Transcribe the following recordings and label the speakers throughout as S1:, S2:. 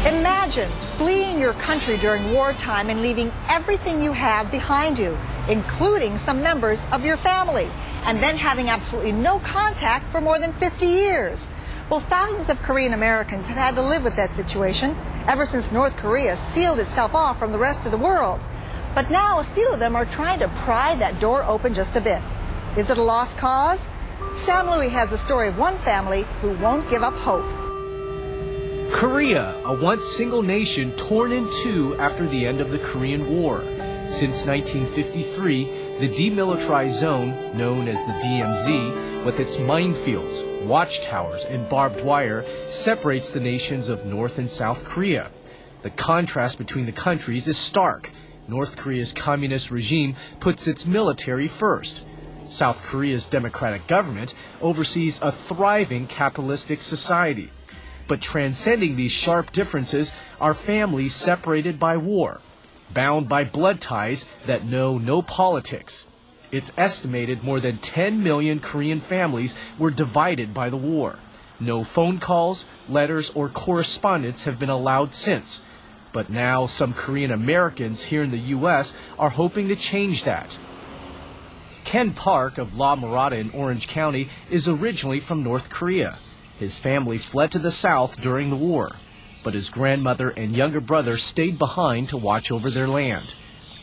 S1: Imagine fleeing your country during wartime and leaving everything you have behind you, including some members of your family, and then having absolutely no contact for more than 50 years. Well, thousands of Korean Americans have had to live with that situation ever since North Korea sealed itself off from the rest of the world. But now a few of them are trying to pry that door open just a bit. Is it a lost cause? Sam Louie has the story of one family who won't give up hope.
S2: Korea, a once single nation torn in two after the end of the Korean War. Since 1953, the demilitarized zone, known as the DMZ, with its minefields, watchtowers, and barbed wire, separates the nations of North and South Korea. The contrast between the countries is stark. North Korea's communist regime puts its military first. South Korea's democratic government oversees a thriving capitalistic society. But transcending these sharp differences are families separated by war, bound by blood ties that know no politics. It's estimated more than 10 million Korean families were divided by the war. No phone calls, letters, or correspondence have been allowed since. But now some Korean Americans here in the U.S. are hoping to change that. Ken Park of La Mirada in Orange County is originally from North Korea. His family fled to the south during the war, but his grandmother and younger brother stayed behind to watch over their land.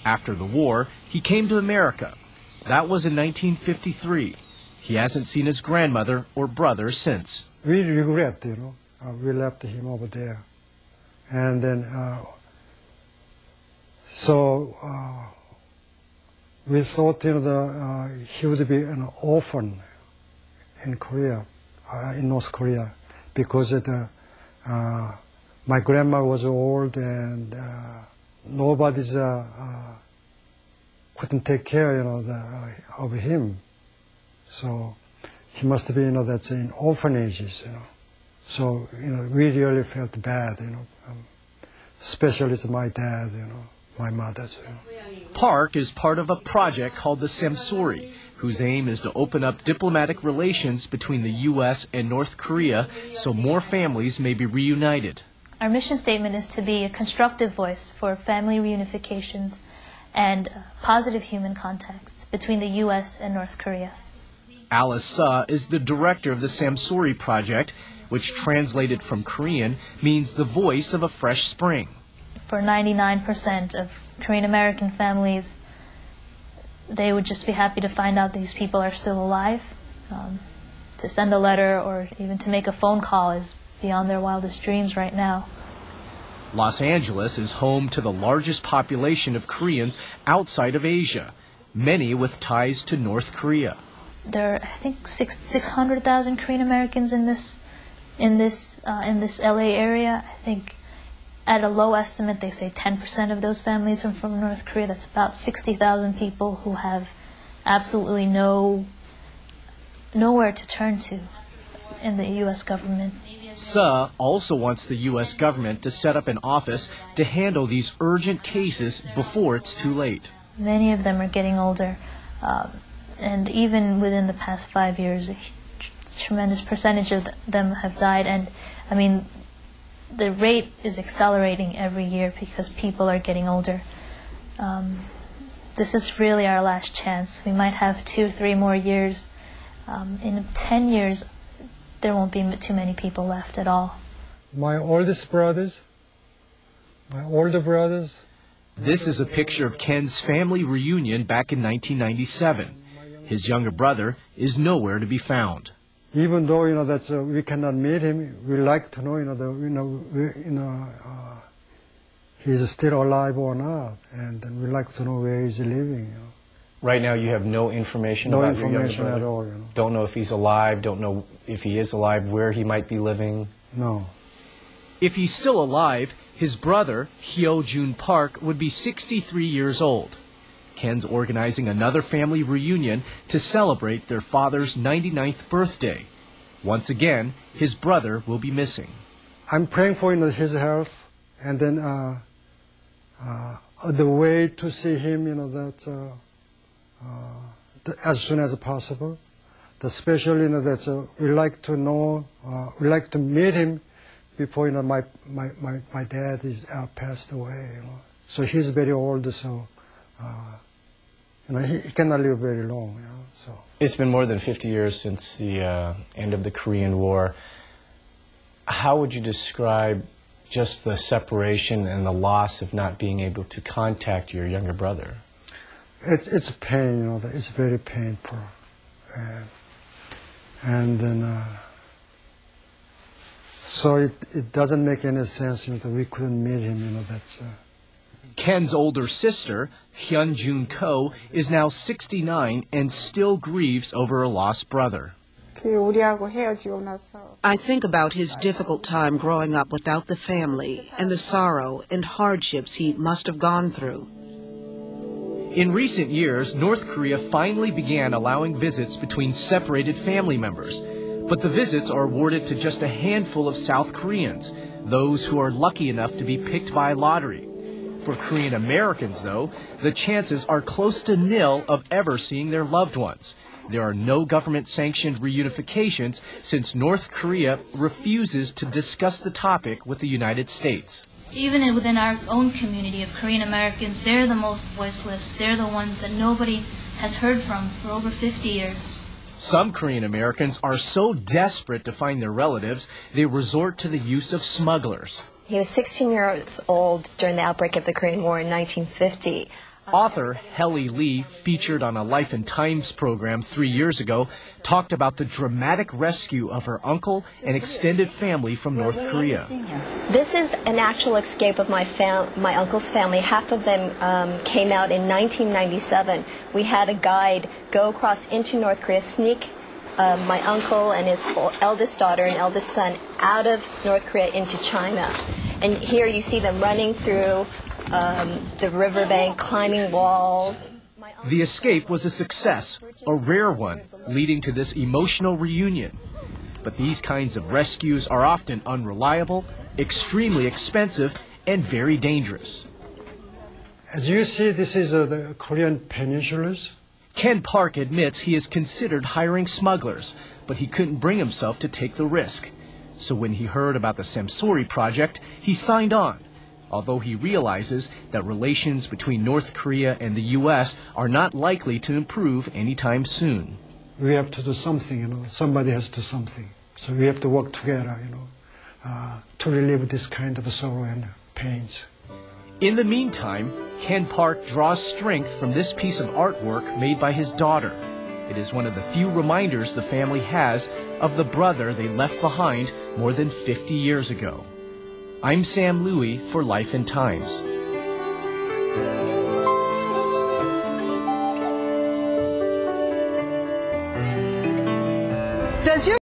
S2: After the war, he came to America. That was in 1953. He hasn't seen his grandmother or brother since.
S3: We regret, we left him over there. And then, we thought, he would be an orphan in Korea. In North Korea, because my grandma was old and nobody's couldn't take care, of him. So he must be, that's in orphanages, So we really felt bad, especially my dad, my mother's.
S2: Park is part of a project called the Sori, whose aim is to open up diplomatic relations between the U.S. and North Korea so more families may be reunited.
S4: Our mission statement is to be a constructive voice for family reunifications and positive human contacts between the U.S. and North Korea.
S2: Alice Suh is the director of the Sori Project, which translated from Korean means the voice of a fresh spring.
S4: For 99% of Korean American families, they would just be happy to find out these people are still alive. To send a letter or even to make a phone call is beyond their wildest dreams right now.
S2: Los Angeles is home to the largest population of Koreans outside of Asia, many with ties to North Korea.
S4: There are, I think, 600,000 Korean Americans in this LA area. I think at a low estimate, they say 10% of those families are from North Korea. That's about 60,000 people who have absolutely nowhere to turn to in the U.S. government.
S2: Suh also wants the U.S. government to set up an office to handle these urgent cases before it's too late.
S4: Many of them are getting older, and even within the past 5 years, a tremendous percentage of them have died. And I mean, the rate is accelerating every year because people are getting older. This is really our last chance. We might have 2 or 3 more years. In 10 years, there won't be too many people left at all.
S3: My older brothers.
S2: This is a picture of Ken's family reunion back in 1997. His younger brother is nowhere to be found.
S3: Even though we cannot meet him, we like to know he's still alive or not, and we like to know where he's living.
S5: Right now, you have no information about your younger brother?
S3: At all.
S5: Don't know if he's alive. Don't know if he is alive, where he might be living.
S3: No.
S2: If he's still alive, his brother, Hyo Jun Park, would be 63 years old. Ken's organizing another family reunion to celebrate their father's 99th birthday. Once again, his brother will be missing.
S3: I'm praying for his health, and then the way to see him, as soon as possible. Especially, we like to know, we like to meet him before, my dad is passed away, So he's very old, so, he cannot live very long, so.
S5: It's been more than 50 years since the end of the Korean War. How would you describe just the separation and the loss of not being able to contact your younger brother?
S3: It's a pain, it's very painful. And then, so it doesn't make any sense, that we couldn't meet him, that's...
S2: Ken's older sister, Hyun-Jun Ko, is now 69 and still grieves over a lost brother.
S6: I think about his difficult time growing up without the family and the sorrow and hardships he must have gone through.
S2: In recent years, North Korea finally began allowing visits between separated family members. But the visits are awarded to just a handful of South Koreans, those who are lucky enough to be picked by lottery. For Korean Americans, though, the chances are close to nil of ever seeing their loved ones. There are no government-sanctioned reunifications since North Korea refuses to discuss the topic with the United States.
S4: Even within our own community of Korean Americans, they're the most voiceless. They're the ones that nobody has heard from for over 50 years.
S2: Some Korean Americans are so desperate to find their relatives, they resort to the use of smugglers.
S7: He was 16 years old during the outbreak of the Korean War in 1950.
S2: Author Helly Lee, featured on a Life and Times program 3 years ago, talked about the dramatic rescue of her uncle and extended family from North Korea.
S7: This is an actual escape of my uncle's family. Half of them came out in 1997. We had a guide go across into North Korea, sneak my uncle and his eldest daughter and eldest son out of North Korea into China. And here you see them running through the riverbank, climbing walls.
S2: The escape was a success, a rare one, leading to this emotional reunion. But these kinds of rescues are often unreliable, extremely expensive, and very dangerous.
S3: As you see, this is the Korean peninsulas.
S2: Ken Park admits he has considered hiring smugglers, but he couldn't bring himself to take the risk. So when he heard about the Sori Project, he signed on, although he realizes that relations between North Korea and the U.S. are not likely to improve anytime soon.
S3: We have to do something, somebody has to do something. So we have to work together, to relieve this kind of sorrow and pains.
S2: In the meantime, Ken Park draws strength from this piece of artwork made by his daughter. It is one of the few reminders the family has of the brother they left behind more than 50 years ago. I'm Sam Louie for Life and Times.
S1: Does your